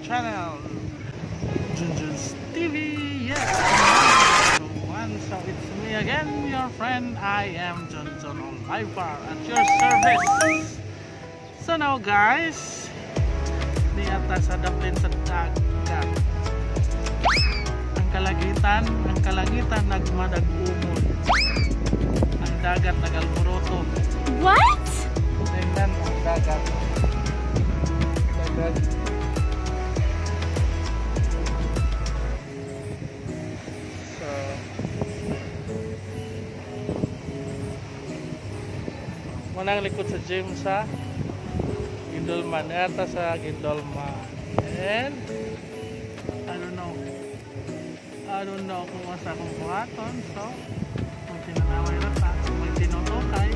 channel, Junjun's TV. Yes, everyone. So it's me again, your friend. I am Junjun Oliver at your service. So now guys, di atas ada plane sa dagat. Ang kalangitan nagmadag-umon. Ang dagat nagalburoto. What? Tingnan ang dagat. So manang likod sa gym sa Gindolma, nata sa Gindolma. And I don't know kung masa akong buhaton. So kung tinanaway na ta, may tinutokay.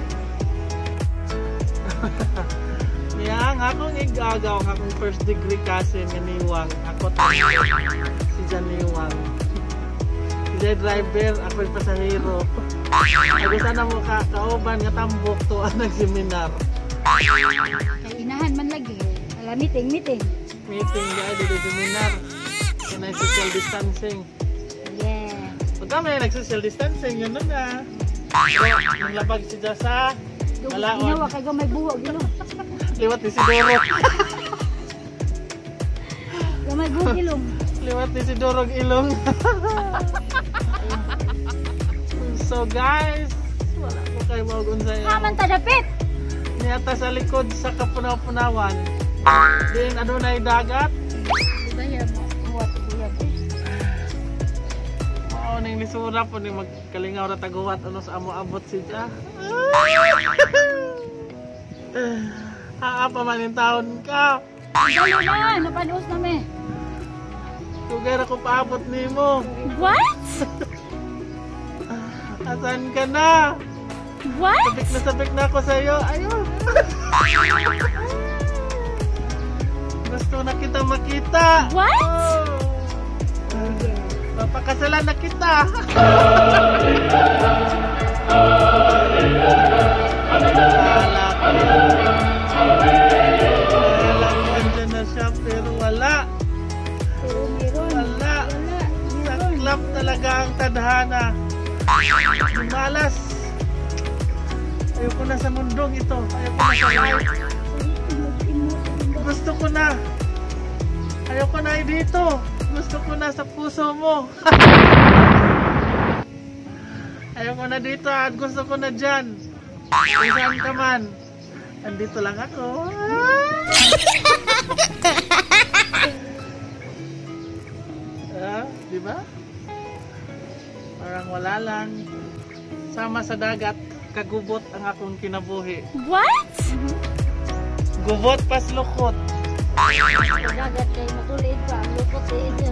Yang akong igagaw, akong first degree kasi Niwang. Ako si Jan Niwang. Si Jan driver, ako yung pasahero. Ako sana mo kauban nga tambok to ang nagseminar. Kay inahan man lagi. Ala meeting. Meeting guys, dito seminar. Kanay social distancing. Yeah. Pag kami nag-social distancing, yun na. So, naglabag si Jasa. Malaon. Ginawa kay gamay buho gilo. Liwat ni Sidoro. Gamay buho gilong. Liwat ni Sidoro ilong. So guys, wala ko kayo maugun sa'yo. Haman ta dapit. Niyata sa likod sa kapunaw-punawan. Din adunay dagat. Daya mo. Buhat buyag. Mao ning lisura po ni magkalingaw ra taguwat ano sa amo-abot siya. Pa man yung taon ka. Dalo na, napanuos na me. Tugay ra ko paabot nimo. What? Asan ka na? What? Sabik na ako sa iyo. Ayun. Gusto na kita makita. What? Papakasalan na kita. Nandiyan na siya pero wala. Wala. Saklap talaga ang tadhana. Malas. Ayoko na sa mundong ito. Ayoko na sa life. Gusto ko na. Ayoko na dito. Gusto ko na sa puso mo. Ayoko na dito at gusto ko na dyan. Kung saan ka man. Andito lang ako. Diba? Parang wala lang. Sama sa dagat, kagubot ang akong kinabuhi. What? Gubot pas lukot. Dagat kay matulid pa, lupot sa ito.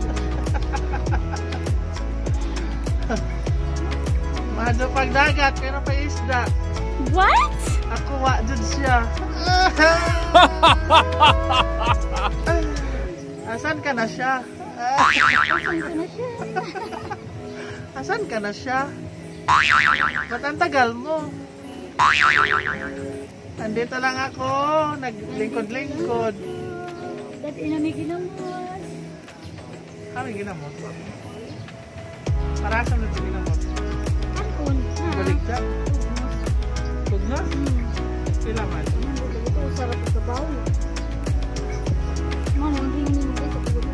Mahado pag dagat, pero pa isda. What? Ako wa dyan siya. Asan ka na siya? Asan ka na siya? Ba't ang tagal mo? Andito lang ako, naglingkod-lingkod. Dad inami ginamos. Kami ginamot. Para sa mga ginamot. Kankon. Balik siya. Tugnos? Sila man. Ito sarap sa bawo. Mana hindi ni mo sa tubo.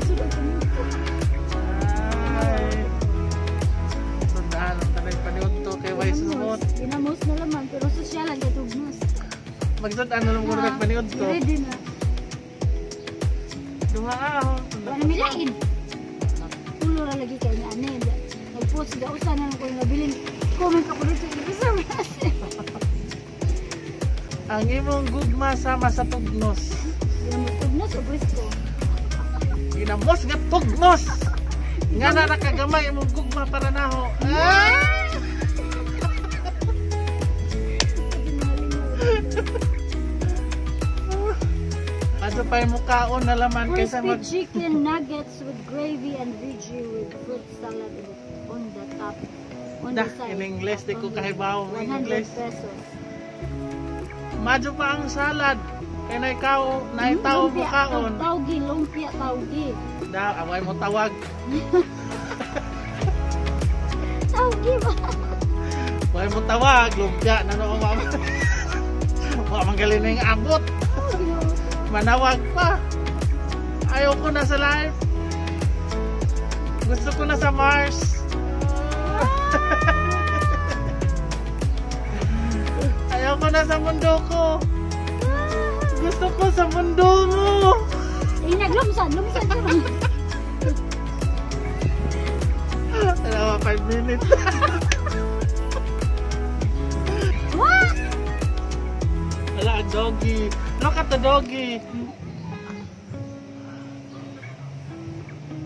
Sudah kami. Ay. Sundahan ang tanay paniod to kay Way Sumot. Ginamos na laman pero sosyalan kay tugnos. Magsundaan na lang ko rin paniod to. Ready na. Dunga ako. Wala milain. Tulo ra lagi kay ni ane. Nagpost ga usa na ko nabilin. Comment ako dito sa message. Ang imong gugma sama sa tugnos. Ginamos tugnos o brisko. Ginamos nga tugnos. Nga na nakagamay imong gugma para naho. Ato pa yung mukhaon na laman kaysa Crispy mag... chicken nuggets with gravy and veggie with fruit salad on the top. On the side. In English, di ko kahibaw ng 100 English. pesos. Madyo pa ang salad. Kaya na ikaw, naitaw mo kaon. Tawgi, lumpia, tawgi. Da, away mo tawag. Tawgi ba? Away mo tawag, lumpia na no mama. Wa manggaling ning abot. Manawag pa. Ayaw ko na sa live. Gusto ko na sa Mars. Ayaw ko na sa mundo ko. Gusto ko sa mundo mo. Lumsan ka ba? Dalawa 5 minutes. What? Wala, doggy. Look at the doggy.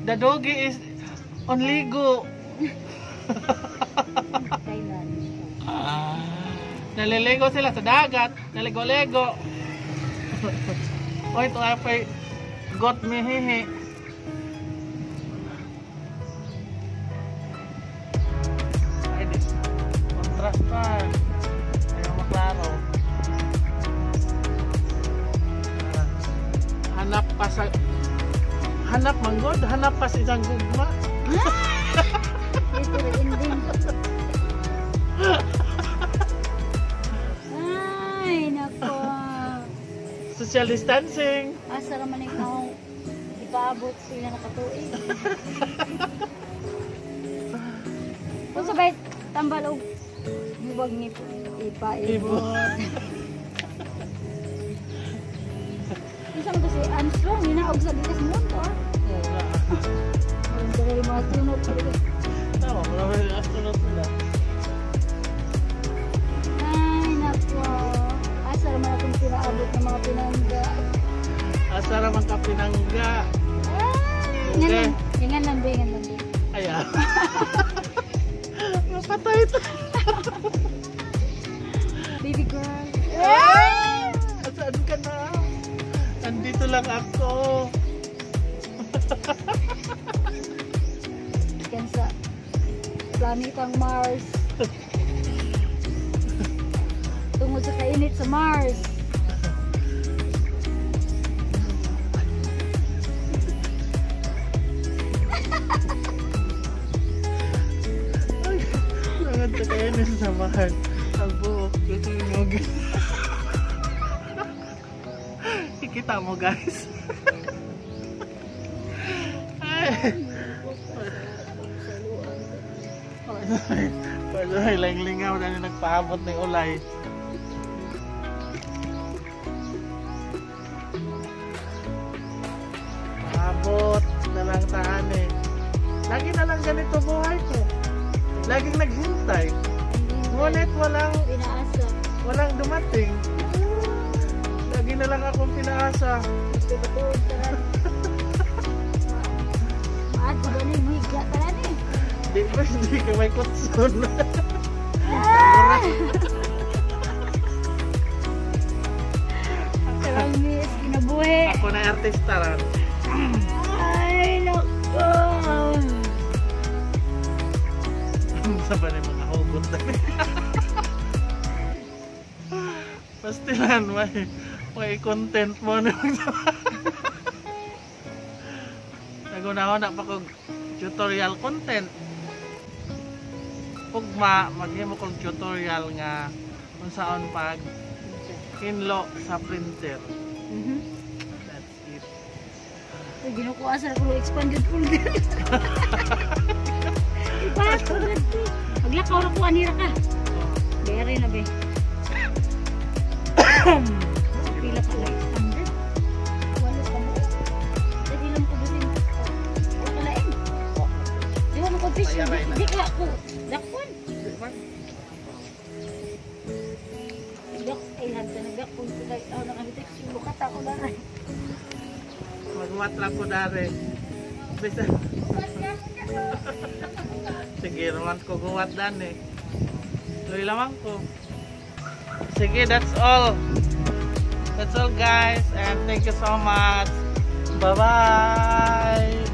The doggy is on ligo. Naliligo sila sa dagat. Naligo-ligo. O ito ay pa'y got mihihi. Ay, contrast pa. Ayaw maklaro. Hanap manggod, hanap pa sa isang gugma. Ito rin din. Ay, nako. Social distancing. Asa naman yung akong ipaabot sila nakatuig. Kung sabay, tambal o bubag ni ipaibot. Isang kasi Armstrong, hinaog sa bigas mo ito. Oo nga. Ang dahil mga astronaut. Tama, marami yung astronaut nila. Ay, nako. Asa naman akong pinaabot ng mga pinangga. Asa naman ka pinangga. Ay, ingan lang ba. Ayan. Napatay ito. Baby girl. Ay! Saan ka na? Nandito lang ako. Yan sa planetang Mars. Tungod sa kainit sa Mars. Ay, sangat sa kayo na sasamahan. Ang buhok, gusto nyo. Ikita mo guys. Ay. Pwede lang-lingaw na nagpaabot ng ulay. Paabot na lang taan eh. Lagi na lang ganito buhay ko. Laging naghintay. Ngunit walang dumating. Lagi na lang akong pinaasa. Maad ko ba na yung higla tala ni? Hindi ka may kutsun. Sarang miss, kinabuhi. Ako na artista rin. Ay, naku. Sa ba na yung mga hugot na pastilan, may content mo na nagunaw na pa kong tutorial content. Pugma, maghimo kong tutorial nga kung saan pag hinlo sa printer. That's it. Ay, ginukuha sa ako expanded folder. Ipasagad ko. Maglakaw na ko, anira ka. Bere na be. Pila ka lang standard. Wala ka mo. Dali lang ko basin. Wala ka lain. Di ba mo ko fish? Di ka ako. Dakwan. Ay, handa na dakwan. Kaya ako nakamitik. Lukat ako na rin. Magmat lang ko dari. Bisa. Sige naman ko guwat dan eh. Tuloy lamang ko. Sige, that's all. That's all guys, and thank you so much. Bye-bye.